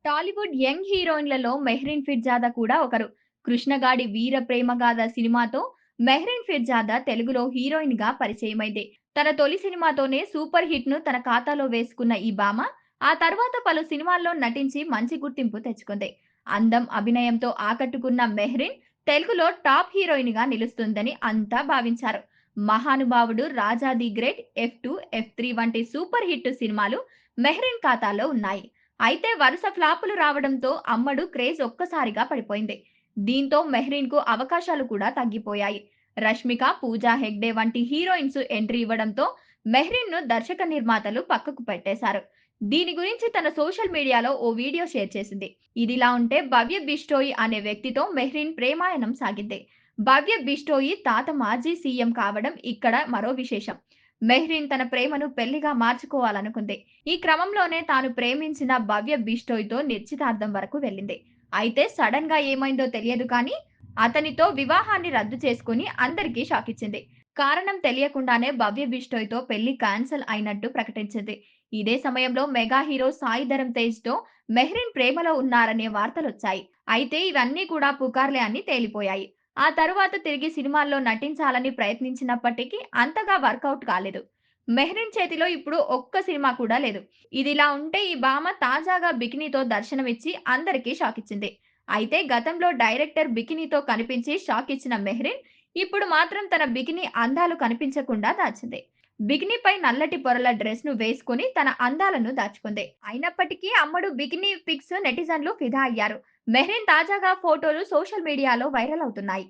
Tollywood young హీరోయిన్లలో Mehreen Pirzada కూడా ఒకరు. 'కృష్ణగాడి వీర ప్రేమగాథ' సినిమాతో మెహ్రీన్ ఫిర్జాదా తెలుగులో హీరోయిన్‌గా పరిచయమైంది. తన తొలి సినిమాతోనే సూపర్ హిట్‌ను తన ఖాతాలో వేసుకున్న ఈ భామ ఆ తర్వాత పలు సినిమాల్లో నటించి మంచి గుర్తింపు తెచ్చుకుంది. అందం, అభినయంతో ఆకట్టుకున్న మెహ్రీన్ తెలుగులో టాప్ హీరోయిన్‌గా నిలుస్తుందని అంతా భావించారు. 'మహానుభావుడు', 'రాజా ది గ్రేట్', 'ఎఫ్2', 'ఎఫ్3' వంటి సూపర్ హిట్ సినిమాలు మెహ్రీన్ ఖాతాలో ఉన్నాయి. అయితే వరుస ఫ్లాపులు రావడంతో అమ్మడు క్రేజ్ ఒక్కసారిగా పడిపోయింది. దీంతో మెహ్రీన్‌కు అవకాశాలు కూడా తగ్గిపోయాయి. రష్మిక, పూజా హెగ్డే వంటి హీరోయిన్స్ ఎంట్రీ ఇవ్వడంతో మెహ్రీన్‌ను దర్శక నిర్మాతలు పక్కకు పెట్టేశారు. దీని గురించి తన సోషల్ మీడియాలో ఓ వీడియో షేర్ చేసింది. ఇదిలా ఉంటే భవ్య బిష్టోయి అనే వ్యక్తితో మెహ్రీన్ ప్రేమాయణం సాగింది. భవ్య బిష్టోయి తాత మాజీ సీఎం కావడం ఇక్కడ మరో విశేషం. మెహ్రీన్ తన ప్రేమను పెళ్లిగా మార్చుకోవాలనుకుంది. ఈ క్రమంలోనే తాను ప్రేమించిన భవ్య బిష్టోయ్‌తో నిశ్చితార్థం వరకు వెళ్ళింది. అయితే సడెన్‌గా ఏమైందో తెలియదు కానీ, అతనితో వివాహాన్ని రద్దు చేసుకొని అందరికీ షాకిచ్చింది. కారణం తెలియకుండానే భవ్య బిష్టోయ్‌తో పెళ్లి క్యాన్సెల్ అయినట్టు ప్రకటించింది. ఇదే సమయంలో మెగా హీరో సాయి ధరమ్ తేజ్‌తో మెహ్రీన్ ప్రేమలో ఉన్నారనే వార్తలొచ్చాయి. అయితే ఇవన్నీ కూడా పుకార్లే అని తేలిపోయాయి. ఆ తరువాత తిరిగి సినిమాల్లో నటించాలని ప్రయత్నించినప్పటికీ అంతగా వర్కౌట్ కాలేదు. మెహ్రీన్ చేతిలో ఇప్పుడు ఒక్క సినిమా కూడా లేదు. ఇదిలా ఉంటే ఈ భామ తాజాగా బికినీతో దర్శనమిచ్చి అందరికీ షాకిచ్చింది. అయితే గతంలో డైరెక్టర్ బికినీతో కనిపించి షాకిచ్చిన మెహ్రీన్ ఇప్పుడు మాత్రం తన బికినీ అందాలు కనిపించకుండా దాచింది. బికినీపై నల్లటి పొరల డ్రెస్‌ను వేసుకొని తన అందాలను దాచుకుంది. అయినప్పటికీ అమ్మడు బికినీ పిక్స్ నెటిజన్లు ఫిదా అయ్యారు. మెహ్రీన్ తాజాగా ఫోటోలు సోషల్ మీడియాలో వైరల్ అవుతున్నాయి.